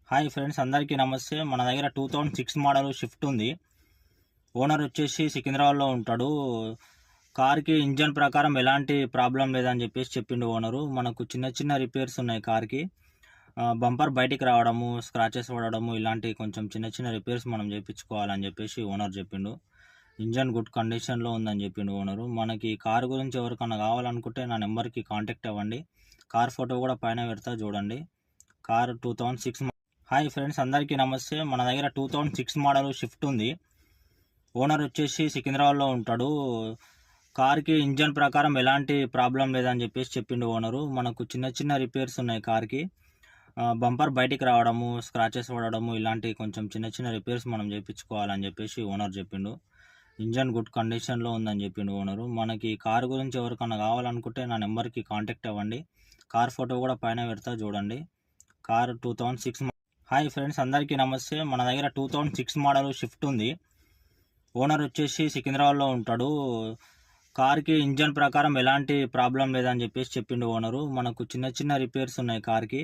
Hi friends, అందరికీ నమస్తే. మన దగ్గర 2006 మోడల్ షిఫ్ట్ ఉంది. ఓనర్ వచ్చేసి సికింద్రాబాద్లో ఉంటాడు. కార్కి ఇంజన్ ప్రకారం ఎలాంటి ప్రాబ్లం లేదని చెప్పేసి చెప్పిండు ఓనరు. మనకు చిన్న చిన్న రిపేర్స్ ఉన్నాయి కార్కి. బంపర్ బయటికి రావడము, స్క్రాచెస్ పడడము, ఇలాంటి కొంచెం చిన్న చిన్న రిపేర్స్ మనం చేయించుకోవాలని చెప్పేసి ఓనర్ చెప్పిండు. ఇంజన్ గుడ్ కండిషన్లో ఉందని చెప్పిండు ఓనరు. మనకి కారు గురించి ఎవరికన్నా కావాలనుకుంటే నా నెంబర్కి కాంటాక్ట్ అవ్వండి. కార్ ఫోటో కూడా పైన పెడతా చూడండి. కారు 2006. హాయ్ ఫ్రెండ్స్, అందరికీ నమస్తే. మన దగ్గర 2006 మోడల్ షిఫ్ట్ ఉంది. ఓనర్ వచ్చేసి సికింద్రాబాద్లో ఉంటాడు. కార్కి ఇంజన్ ప్రకారం ఎలాంటి ప్రాబ్లం లేదని చెప్పేసి చెప్పిండు ఓనరు. మనకు చిన్న చిన్న రిపేర్స్ ఉన్నాయి కార్కి. బంపర్ బయటికి రావడము, స్క్రాచెస్ పడడము, ఇలాంటి కొంచెం చిన్న చిన్న రిపేర్స్ మనం చేయించుకోవాలని చెప్పేసి ఓనర్ చెప్పిండు. ఇంజన్ గుడ్ కండిషన్లో ఉందని చెప్పిండు ఓనరు. మనకి కారు గురించి ఎవరికన్నా కావాలనుకుంటే నా నెంబర్కి కాంటాక్ట్ అవ్వండి. కార్ ఫోటో కూడా పైన పెడతా చూడండి. కారు 2006. హాయ్ ఫ్రెండ్స్, అందరికీ నమస్తే. మన దగ్గర 2006 మోడల్ షిఫ్ట్ ఉంది. ఓనర్ వచ్చేసి సికింద్రాబాద్లో ఉంటాడు. కార్కి ఇంజన్ ప్రకారం ఎలాంటి ప్రాబ్లం లేదని చెప్పేసి చెప్పిండు ఓనరు. మనకు చిన్న చిన్న రిపేర్స్ ఉన్నాయి కార్కి.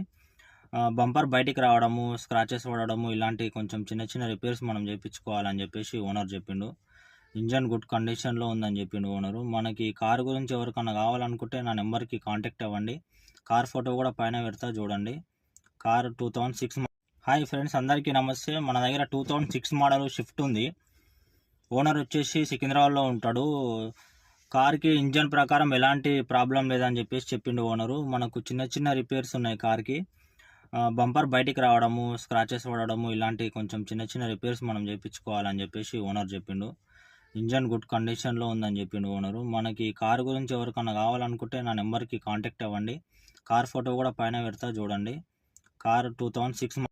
బంపర్ బయటికి రావడము, స్క్రాచెస్ పడడము, ఇలాంటి కొంచెం చిన్న చిన్న రిపేర్స్ మనం చేయించుకోవాలని చెప్పేసి ఓనర్ చెప్పిండు. ఇంజన్ గుడ్ కండిషన్లో ఉందని చెప్పిండు ఓనరు. మనకి కారు గురించి ఎవరికన్నా కావాలనుకుంటే నా నెంబర్కి కాంటాక్ట్ అవ్వండి. కార్ ఫోటో కూడా పైన పెడతా చూడండి. కారు 2006. హాయ్ ఫ్రెండ్స్, అందరికీ నమస్తే. మన దగ్గర 2006 మోడల్ షిఫ్ట్ ఉంది. ఓనర్ వచ్చేసి సికింద్రాబాద్లో ఉంటాడు. కార్కి ఇంజన్ ప్రకారం ఎలాంటి ప్రాబ్లం లేదని చెప్పేసి చెప్పిండు ఓనరు. మనకు చిన్న చిన్న రిపేర్స్ ఉన్నాయి కార్కి. బంపర్ బయటికి రావడము, స్క్రాచెస్ పడడము, ఇలాంటి కొంచెం చిన్న చిన్న రిపేర్స్ మనం చేయించుకోవాలని చెప్పేసి ఓనర్ చెప్పిండు. ఇంజన్ గుడ్ కండిషన్లో ఉందని చెప్పిండు ఓనరు. మనకి కారు గురించి ఎవరికన్నా కావాలనుకుంటే నా నెంబర్కి కాంటాక్ట్ అవ్వండి. కార్ ఫోటో కూడా పైన పెడతా చూడండి. కారు 2006.